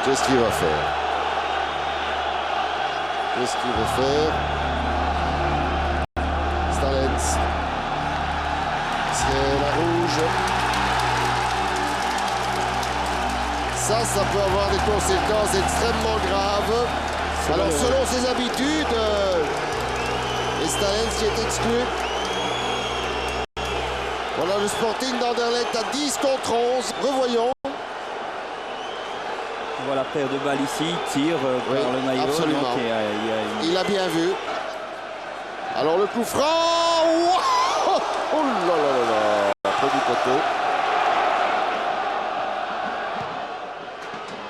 Speaker 4: Qu'est-ce qu'il va faire? Qu'est-ce qu'il va faire? Stalens. C'est la rouge. Ça peut avoir des conséquences extrêmement graves. Alors selon ses habitudes, Stalens qui est exclu. Voilà le Sporting d'Anderlecht à 10 contre 11. Revoyons.
Speaker 14: On voit la paire de balles ici, tire par le maillot.
Speaker 4: Absolument.
Speaker 14: Donc,
Speaker 4: il a bien vu. Alors le coup franc. Wow, oh là là là là. Près du poteau.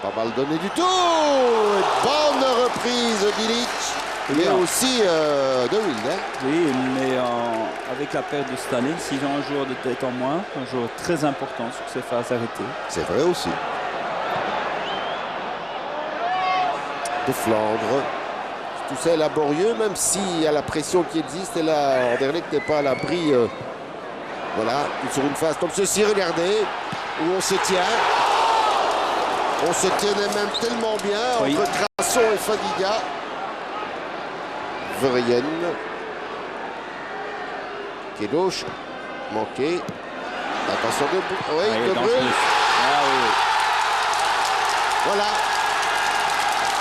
Speaker 4: Pas mal donné du tout. Bonne reprise d'Ilic. Mais aussi de Wild. Hein.
Speaker 14: Oui, mais avec la perte de Stalin, s'ils ont un joueur de tête en moins, un joueur très important sur ces phases arrêtées.
Speaker 4: C'est vrai aussi. De Flandre. Tout ça est laborieux, même s'il y a la pression qui existe. Et là, Anderlecht n'est pas à l'abri. Voilà, sur une phase comme ceci, regardez, où on se tient. On se tenait même tellement bien entre Crasson et Fadiga. Verheyen. Qui est gauche. Manqué. Attention de Bruyne. Voilà.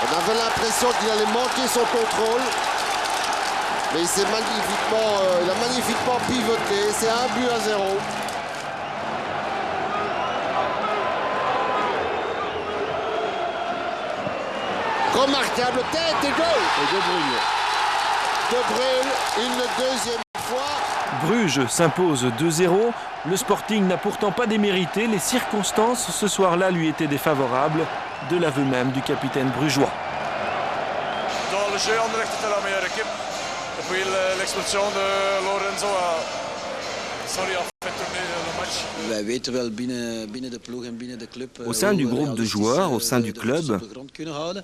Speaker 4: On avait l'impression qu'il allait manquer son contrôle. Mais il a magnifiquement pivoté. C'est 1-0. Remarquable tête et goal.
Speaker 14: Et De Bruyne.
Speaker 4: De Bruyne, une deuxième fois.
Speaker 2: Bruges s'impose 2-0. Le Sporting n'a pourtant pas démérité. Les circonstances ce soir-là lui étaient défavorables, de l'aveu même du capitaine brugeois.
Speaker 15: Dans le jeu, Anderlecht était la meilleure équipe. Depuis l'expulsion de Lorenzo a fait tourner le match.
Speaker 6: Au sein du groupe de joueurs, au sein du club,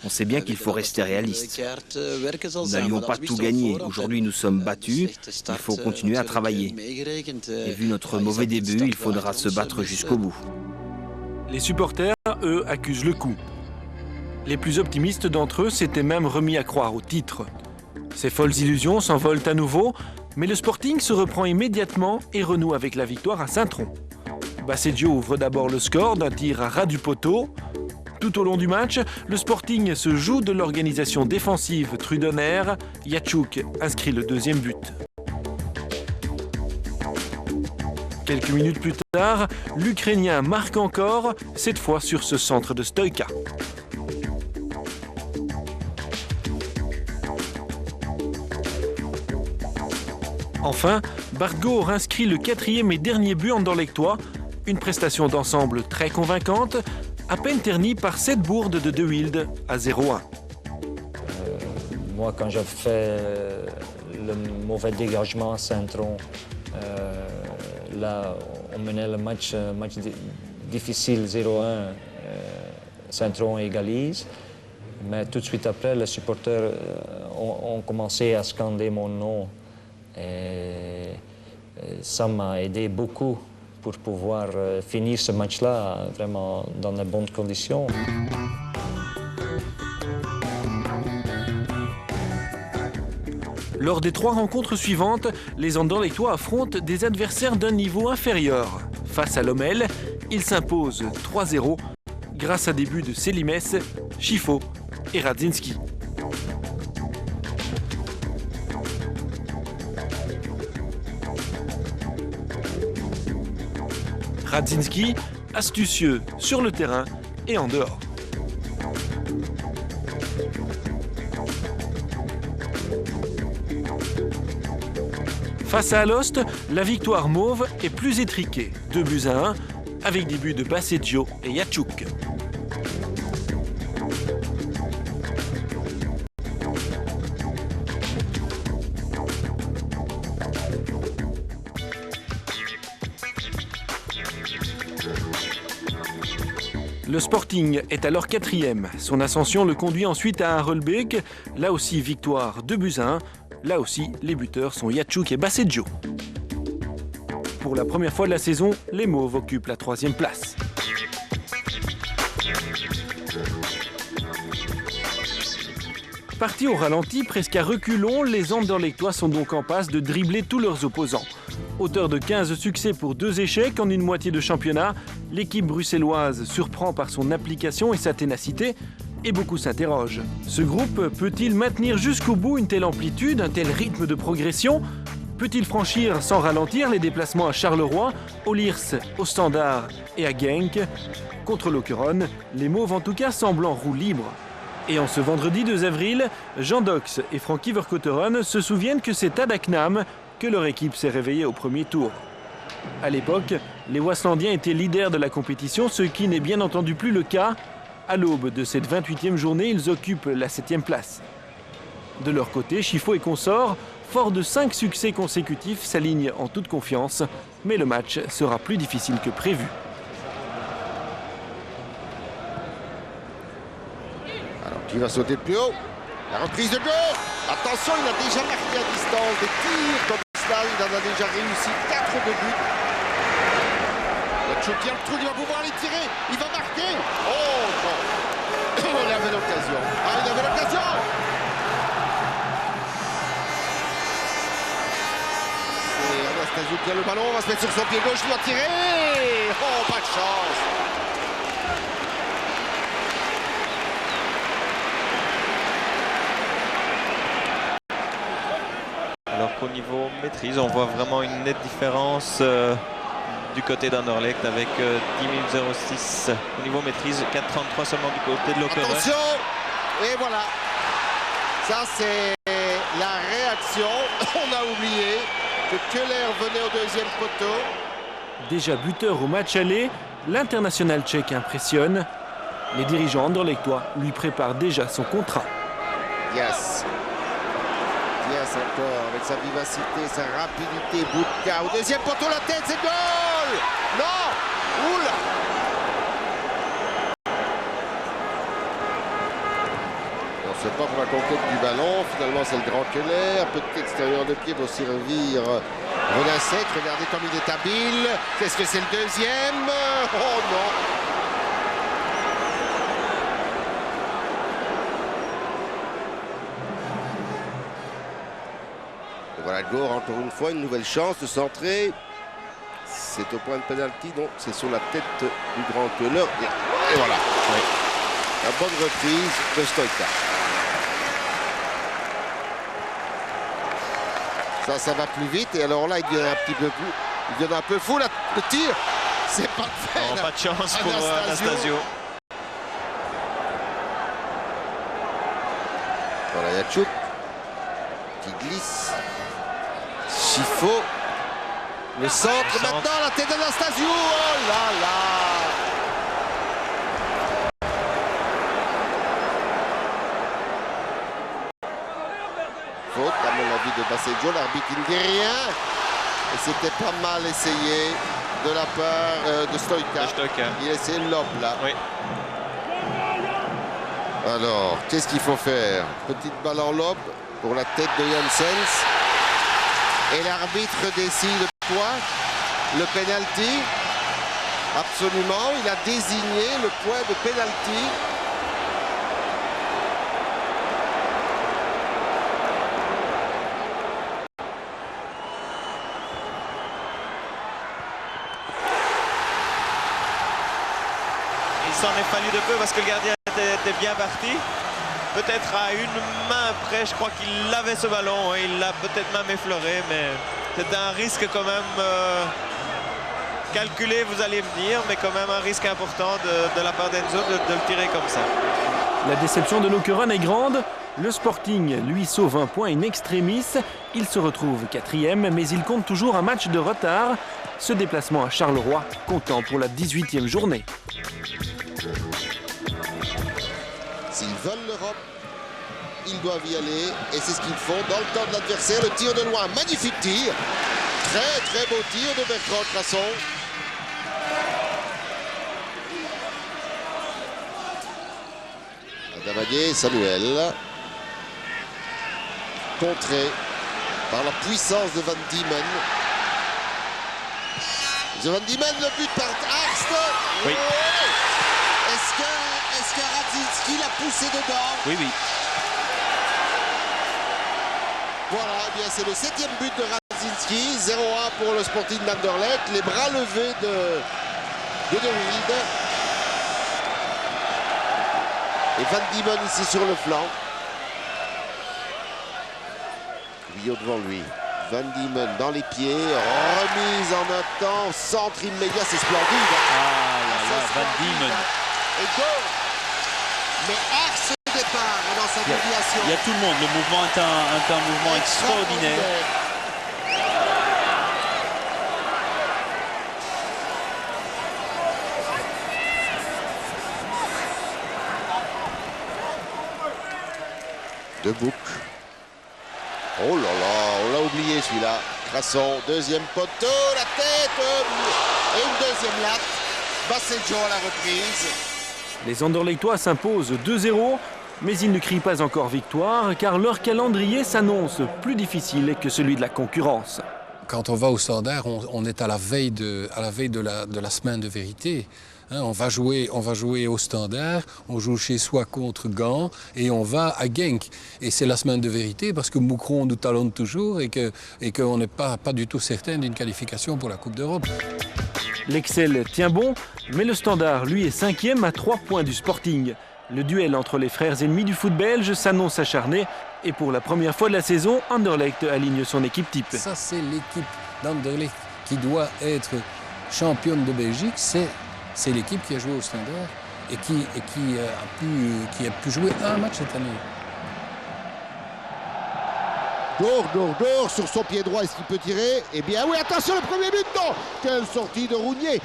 Speaker 6: on sait bien qu'il faut rester réaliste. Nous n'allions pas tout gagner. Aujourd'hui, nous sommes battus. Il faut continuer à travailler. Et vu notre mauvais début, il faudra se battre jusqu'au bout.
Speaker 2: Les supporters, eux, accusent le coup. Les plus optimistes d'entre eux s'étaient même remis à croire au titre. Ces folles illusions s'envolent à nouveau, mais le Sporting se reprend immédiatement et renoue avec la victoire à Saint-Tron. Basseggio ouvre d'abord le score d'un tir à ras du poteau. Tout au long du match, le Sporting se joue de l'organisation défensive trudonnaire. Yachuk inscrit le deuxième but. Quelques minutes plus tard, l'Ukrainien marque encore, cette fois sur ce centre de Stoïka. Enfin, Bart Goor inscrit le quatrième et dernier but anderlechtois, une prestation d'ensemble très convaincante, à peine ternie par 7 bourdes de De Wilde à 0-1.
Speaker 16: Moi, quand j'ai fait le mauvais dégagement à Saint-Tron, là, on menait le match difficile 0-1, Saint-Tron égalise. Mais tout de suite après, les supporters ont commencé à scander mon nom. Et ça m'a aidé beaucoup pour pouvoir finir ce match-là vraiment dans de bonnes conditions.
Speaker 2: Lors des 3 rencontres suivantes, les Anderlechtois affrontent des adversaires d'un niveau inférieur. Face à Lommel, ils s'imposent 3-0 grâce à des buts de Selimès, Schifo et Radzinski. Radzinski, astucieux sur le terrain et en dehors. Face à Alost, la victoire mauve est plus étriquée, 2-1, avec des buts de Basseggio et Yachuk. Le Sporting est alors 4e. Son ascension le conduit ensuite à Harelbeek. Là aussi, victoire 2-1. Là aussi, les buteurs sont Yachuk et Basseggio. Pour la première fois de la saison, les Mauves occupent la 3e place. Partis au ralenti, presque à reculons, les Anderlechtois sont donc en passe de dribbler tous leurs opposants. Auteur de 15 succès pour 2 échecs en une moitié de championnat, l'équipe bruxelloise surprend par son application et sa ténacité, et beaucoup s'interrogent. Ce groupe peut-il maintenir jusqu'au bout une telle amplitude, un tel rythme de progression ? Peut-il franchir sans ralentir les déplacements à Charleroi, au Lierse, au Standard et à Genk? Contre Lokeren, les Mauves en tout cas semblent en roue libre. Et en ce vendredi 2 avril, Jean Dox et Frankie Vercotteren se souviennent que c'est à Dagenham que leur équipe s'est réveillée au premier tour. À l'époque, les Waaslandiens étaient leaders de la compétition, ce qui n'est bien entendu plus le cas. À l'aube de cette 28e journée, ils occupent la 7e place. De leur côté, Chifo et consorts, forts de 5 succès consécutifs, s'alignent en toute confiance, mais le match sera plus difficile que prévu.
Speaker 4: Alors qui va sauter le plus haut? La reprise de Go. Attention, il a déjà marqué à distance des tirs comme cela, il en a déjà réussi 4 de but. Yachuk qui a le trou, il va pouvoir les tirer, il va marquer. Oh non. Il avait l'occasion. Ah, il avait l'occasion. Et Anastasio qui a le ballon, on va se mettre sur son pied gauche, il va tirer. Oh, pas de chance.
Speaker 7: Alors qu'au niveau maîtrise, on voit vraiment une nette différence du côté d'Anderlecht avec 10 006 au niveau maîtrise, 4,33 seulement du côté de Lokeren.
Speaker 4: Attention. Et voilà. Ça, c'est la réaction. On a oublié que Keller venait au deuxième poteau.
Speaker 2: Déjà buteur au match aller, l'international tchèque impressionne. Les dirigeants anderlechtois lui préparent déjà son contrat.
Speaker 4: Yes. Yes encore, avec sa vivacité, sa rapidité, Budka au deuxième poteau, la tête, c'est goal. Non. Oula. On ne sait pas pour la conquête du ballon, finalement c'est le grand Keller, petit extérieur de pied pour servir Renacek, regardez comme il est habile. Qu'est-ce que c'est le deuxième? Oh non. Voilà, Gore, encore une fois, une nouvelle chance de centrer. C'est au point de pénalty, donc c'est sur la tête du grand Keller. Et voilà. Oui. La bonne reprise de Stoïka. Ça va plus vite. Et alors là, il devient un petit peu plus. Il devient un peu fou. Là, le tir, c'est pas fait.
Speaker 7: Non, pas de chance pour Anastasio.
Speaker 4: Voilà, Yachuk qui glisse. Chifo. Le centre maintenant, la tête d'Anastasio. Oh là là. Faute, à mon avis, de Basseggio. L'arbitre ne dit rien. Et c'était pas mal essayé de la part de Stoïka. Il a essayé le lob là.
Speaker 7: Oui.
Speaker 4: Alors, qu'est-ce qu'il faut faire? Petite balle en lob pour la tête de Janssens. Et l'arbitre décide quoi? Le penalty. Absolument, il a désigné le point de penalty.
Speaker 7: Il s'en est fallu de peu parce que le gardien était bien parti. Peut-être à une main près, je crois qu'il avait ce ballon. Il l'a peut-être même effleuré, mais c'est un risque quand même calculé, vous allez me dire, mais quand même un risque important de la part d'Enzo de le tirer comme ça.
Speaker 2: La déception de Lokeren est grande. Le Sporting lui sauve un point in extremis. Il se retrouve 4e, mais il compte toujours un match de retard. Ce déplacement à Charleroi comptant pour la 18e journée.
Speaker 4: S'ils veulent l'Europe, ils doivent y aller. Et c'est ce qu'ils font dans le camp de l'adversaire. Le tir de loin, magnifique tir. Très très beau tir de Bertrand Crasson. Adamadier, Samuel. Contré par la puissance de Van Diemen. De Van Diemen, le but par Arst.
Speaker 7: Oui.
Speaker 4: Est-ce que Radzinski l'a poussé dedans?
Speaker 7: Oui, oui.
Speaker 4: Voilà, eh bien c'est le 7e but de Radzinski. 0-1 pour le Sporting d'Anderlecht. Les bras levés de Wild. Et Van Diemen ici sur le flanc. Guyot devant lui. Van Diemen dans les pieds, remise en un temps, centre immédiat, c'est splendide.
Speaker 17: Ah là là, Van Diemen.
Speaker 4: Et goal. Mais Ars au départ dans sa déviation.
Speaker 17: Il y a tout le monde, le mouvement est un mouvement extraordinaire.
Speaker 4: De Bouc. Oh là là, on l'a oublié celui-là. Crasson, deuxième poteau, la tête et une deuxième latte. Basseggio à la reprise.
Speaker 2: Les Anderlechtois s'imposent 2-0, mais ils ne crient pas encore victoire car leur calendrier s'annonce plus difficile que celui de la concurrence.
Speaker 1: Quand on va au Standard, on est à la veille de la semaine de vérité. Hein, on va jouer au Standard, on joue chez soi contre Gand et on va à Genk. Et c'est la semaine de vérité parce que Moucron nous talonne toujours et qu'on n'est pas du tout certain d'une qualification pour la Coupe d'Europe.
Speaker 2: L'Excel tient bon, mais le Standard, lui, est 5e à 3 points du Sporting. Le duel entre les frères ennemis du foot belge s'annonce acharné et pour la première fois de la saison, Anderlecht aligne son équipe type.
Speaker 1: Ça, c'est l'équipe d'Anderlecht qui doit être championne de Belgique. C'est l'équipe qui a joué au Standard et qui a pu jouer un match cette année.
Speaker 4: Dor sur son pied droit, est-ce qu'il peut tirer? Eh bien oui, attention, le premier but, non! Quelle sortie de Rougnier!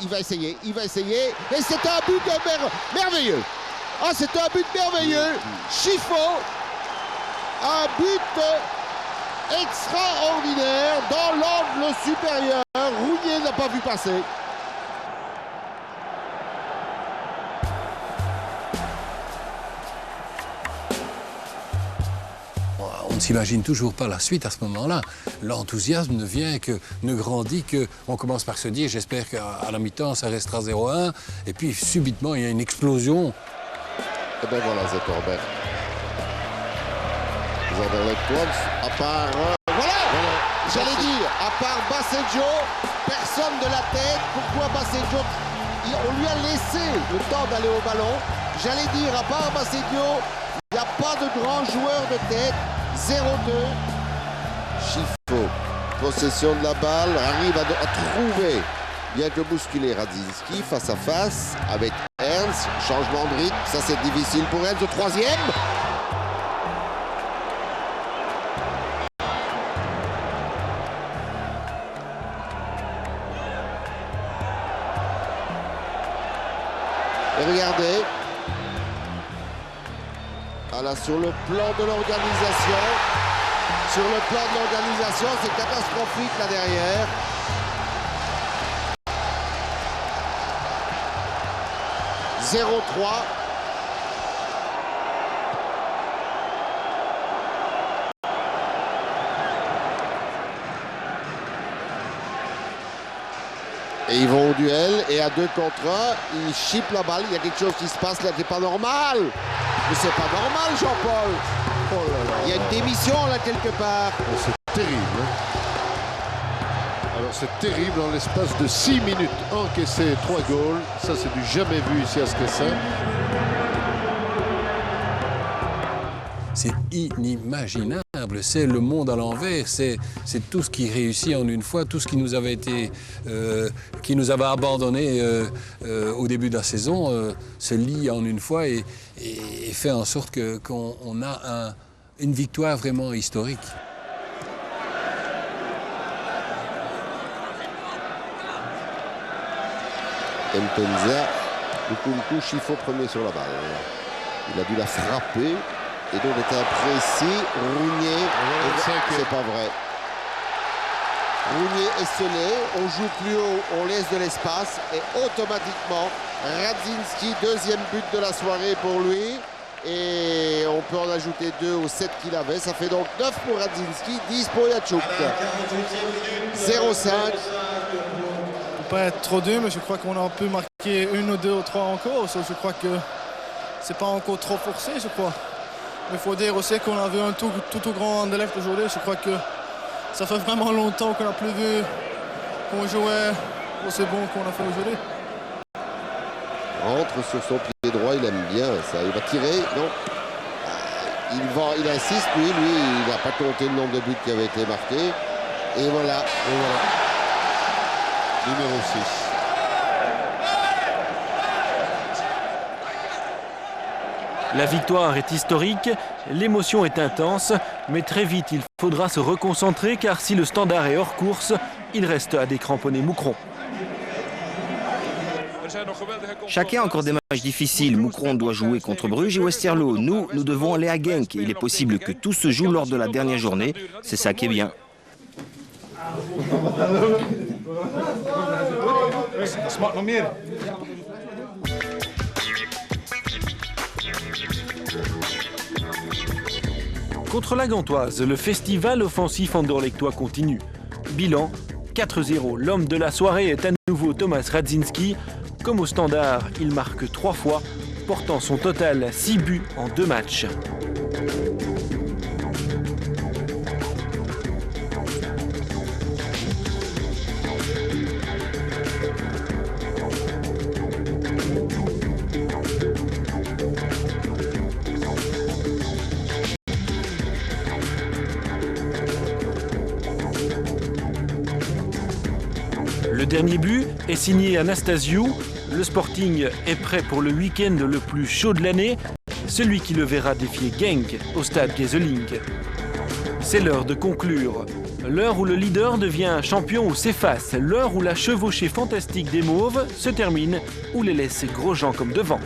Speaker 4: Il va essayer, et c'est un but merveilleux! Ah, c'est un but merveilleux! Chiffon, un but extraordinaire dans l'angle supérieur. Rougnier n'a pas vu passer.
Speaker 1: On ne s'imagine toujours pas la suite à ce moment-là. L'enthousiasme ne grandit qu'on commence par se dire, j'espère qu'à la mi-temps, ça restera 0-1. Et puis, subitement, il y a une explosion.
Speaker 4: Et bien voilà, Zetterberg. Les Anderlechtois, à part... voilà. J'allais dire, à part Basseggio, personne de la tête. Pourquoi Basseggio? On lui a laissé le temps d'aller au ballon. J'allais dire, à part Basseggio, il n'y a pas de grand joueur de tête. 0-2. Chiffon, possession de la balle, arrive à trouver, bien que bousculer Radzinski face à face avec Ernst. Changement de rythme, ça c'est difficile pour Ernst. Le troisième. Et regardez. Voilà, sur le plan de l'organisation, c'est catastrophique là derrière. « 0-3 ». Et ils vont au duel et à 2 contre 1, ils chippent la balle. Il y a quelque chose qui se passe là qui n'est pas normal. Mais c'est pas normal, Jean-Paul. Oh là là. Il y a une démission là quelque part.
Speaker 5: Oh, c'est terrible. Alors c'est terrible, en l'espace de 6 minutes, encaisser 3 goals. Ça c'est du jamais vu ici à Skessin.
Speaker 1: C'est inimaginable, c'est le monde à l'envers, c'est tout ce qui réussit en une fois, tout ce qui nous avait abandonné au début de la saison se lie en une fois et fait en sorte qu'on a une victoire vraiment historique.
Speaker 4: Mpenza, Lukunku, Chiffon premier sur la balle. Il a dû la frapper. Et donc on était imprécis. Rougnier, c'est pas vrai. Rougnier est scellé, on joue plus haut, on laisse de l'espace et automatiquement Radzinski, deuxième but de la soirée pour lui. Et on peut en ajouter 2 aux 7 qu'il avait. Ça fait donc 9 pour Radzinski, 10 pour Yachuk. 0-5.
Speaker 18: Il ne faut pas être trop dur, mais je crois qu'on a pu marquer 1 ou 2 ou 3 encore. Je crois que c'est pas encore trop forcé, je crois. Mais il faut dire aussi qu'on a vu un tout grand Anderlecht aujourd'hui. Je crois que ça fait vraiment longtemps qu'on n'a plus vu qu'on jouait aussi bon qu'on a fait aujourd'hui.
Speaker 4: Rentre sur son pied droit, il aime bien ça. Il va tirer, non. il insiste, lui, il n'a pas compté le nombre de buts qui avaient été marqués. Et voilà. Numéro 6.
Speaker 2: La victoire est historique, l'émotion est intense, mais très vite il faudra se reconcentrer car si le Standard est hors course, il reste à décramponner Moucron.
Speaker 6: Chacun a encore des matchs difficiles. Moucron doit jouer contre Bruges et Westerlo. Nous devons aller à Genk. Il est possible que tout se joue lors de la dernière journée. C'est ça qui est bien.
Speaker 2: Contre la Gantoise, le festival offensif anderlechtois continue. Bilan 4-0. L'homme de la soirée est à nouveau Thomas Radzinski. Comme au Standard, il marque 3 fois, portant son total à 6 buts en 2 matchs. Le dernier but est signé Anastasiou. Le Sporting est prêt pour le week-end le plus chaud de l'année, celui qui le verra défier Genk au stade Gezeling. C'est l'heure de conclure. L'heure où le leader devient champion ou s'efface. L'heure où la chevauchée fantastique des Mauves se termine ou les laisse Grosjean comme devant.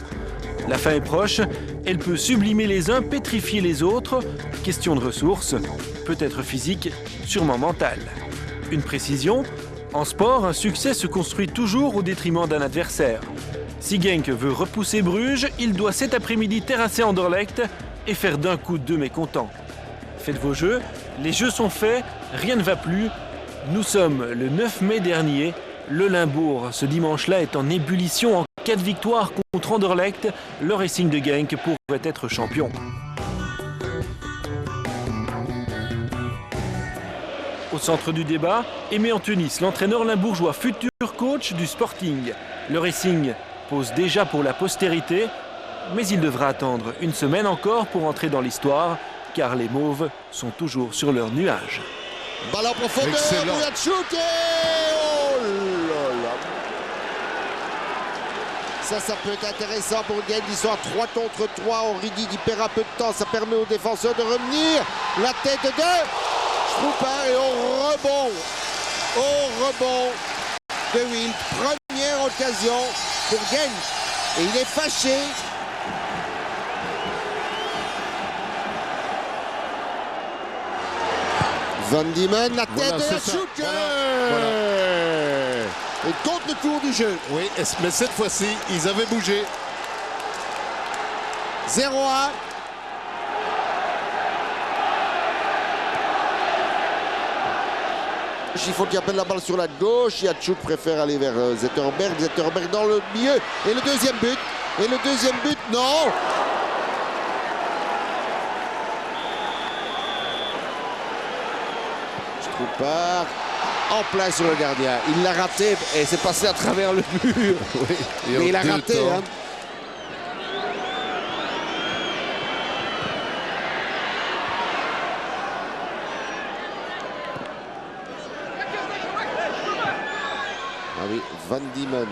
Speaker 2: La fin est proche. Elle peut sublimer les uns, pétrifier les autres. Question de ressources, peut-être physique, sûrement mentale. Une précision. En sport, un succès se construit toujours au détriment d'un adversaire. Si Genk veut repousser Bruges, il doit cet après-midi terrasser Anderlecht et faire d'un coup 2 mécontents. Faites vos jeux, les jeux sont faits, rien ne va plus. Nous sommes le 9 mai dernier. Le Limbourg, ce dimanche-là, est en ébullition. En cas de victoire contre Anderlecht, le Racing de Genk pourrait être champion. Au centre du débat, Aimé Antunis, l'entraîneur limbourgeois, futur coach du Sporting. Le Racing pose déjà pour la postérité, mais il devra attendre une semaine encore pour entrer dans l'histoire, car les Mauves sont toujours sur leur nuage.
Speaker 4: Balle en profondeur, Bouyatchouk oh là là. Ça peut être intéressant pour Genk. Ils sont à 3 contre 3. Origi qui perd un peu de temps. Ça permet aux défenseurs de revenir. La tête de Strupar et au rebond de Wild. Première occasion pour Genk. Et il est fâché. Van Diemen, la tête de Bouyatchouk. Voilà. Et compte le tour du jeu.
Speaker 5: Oui, mais cette fois-ci, ils avaient bougé.
Speaker 4: 0-1. Il faut qu'il appelle la balle sur la gauche. Yatchouk préfère aller vers Zetterberg. Zetterberg dans le milieu. Et le deuxième but. Non. Strupar en plein sur le gardien. Il l'a raté et c'est passé à travers le mur. Oui. Mais il a raté. Hein. Ah oui, Van Diemen.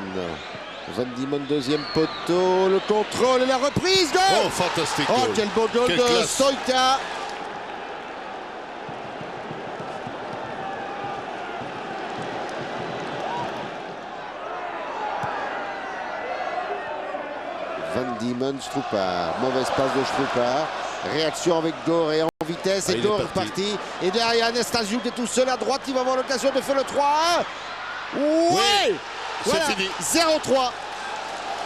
Speaker 4: Van Diemen, deuxième poteau. Le contrôle et la reprise. Goal.
Speaker 5: Oh, fantastique.
Speaker 4: Oh, quel beau goal de Soyka. Van Diemen, Strupar. Mauvaise passe de Strupar. Réaction avec Gore en vitesse. Et Gore est parti. Et derrière Anastasiou qui est tout seul à droite. Il va avoir l'occasion de faire le 3-1. Ouais, voilà, c'est fini. 0-3.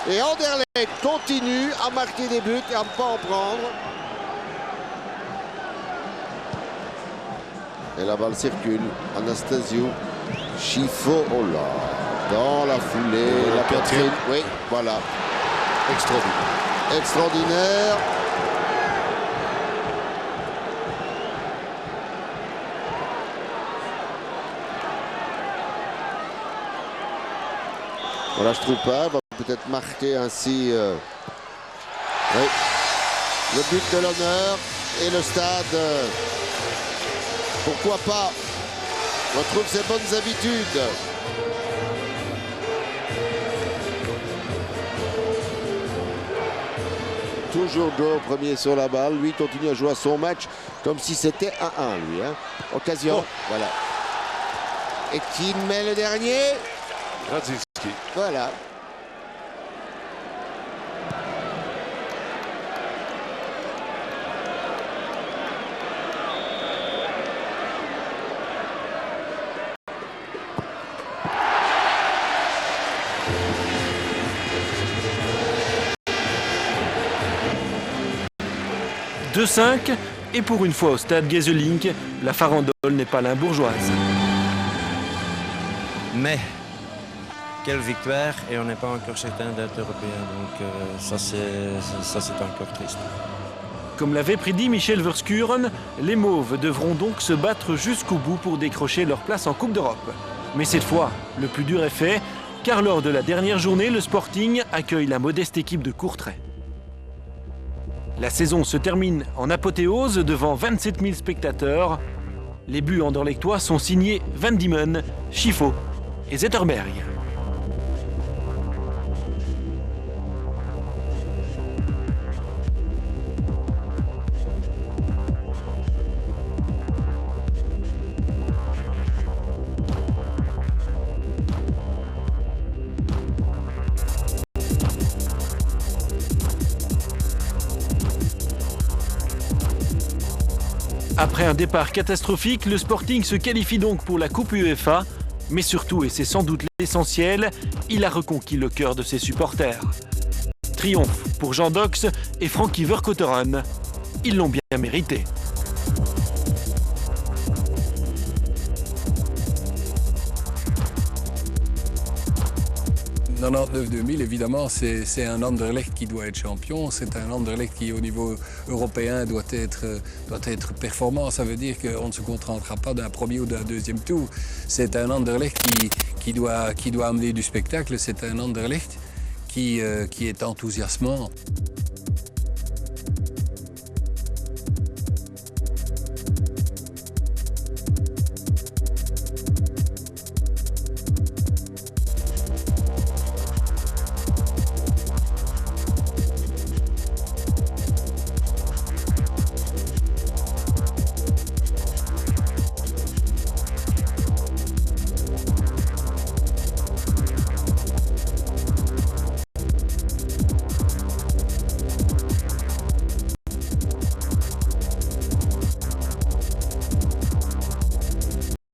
Speaker 4: Et Anderlecht continue à marquer des buts et à ne pas en prendre. Et la balle circule. Anastasiou. Chifo. Oh là. Dans la foulée. La poitrine. Oui, voilà.
Speaker 5: Extraordinaire.
Speaker 4: Extraordinaire. Voilà, Strupar va peut-être marquer ainsi oui, le but de l'honneur. et le stade, pourquoi pas, retrouve ses bonnes habitudes. Toujours Joe premier sur la balle. Lui continue à jouer à son match comme si c'était 1-1 lui. Hein. Occasion. Voilà. Et qui met le dernier?
Speaker 5: Radzinski.
Speaker 4: Voilà.
Speaker 2: « 2-5 et pour une fois au stade Gezelink, la farandole n'est pas limbourgeoise.
Speaker 19: Mais quelle victoire et on n'est pas encore certain d'être européen, donc ça c'est encore triste.
Speaker 2: Comme l'avait prédit Michel Verschuren, les Mauves devront donc se battre jusqu'au bout pour décrocher leur place en Coupe d'Europe. Mais cette fois, le plus dur est fait, car lors de la dernière journée, le Sporting accueille la modeste équipe de Courtrai. La saison se termine en apothéose devant 27 000 spectateurs. Les buts anderlechtois sont signés Van Diemen, Schifo et Zetterberg. Après un départ catastrophique, le Sporting se qualifie donc pour la Coupe UEFA. Mais surtout, et c'est sans doute l'essentiel, il a reconquis le cœur de ses supporters. Triomphe pour Jean Dox et Frankie Vercotteren. Ils l'ont bien mérité.
Speaker 1: 99-2000, évidemment, c'est un Anderlecht qui doit être champion. C'est un Anderlecht qui, au niveau européen, doit être performant. Ça veut dire qu'on ne se contentera pas d'un premier ou d'un deuxième tour. C'est un Anderlecht qui doit amener du spectacle. C'est un Anderlecht qui est enthousiasmant.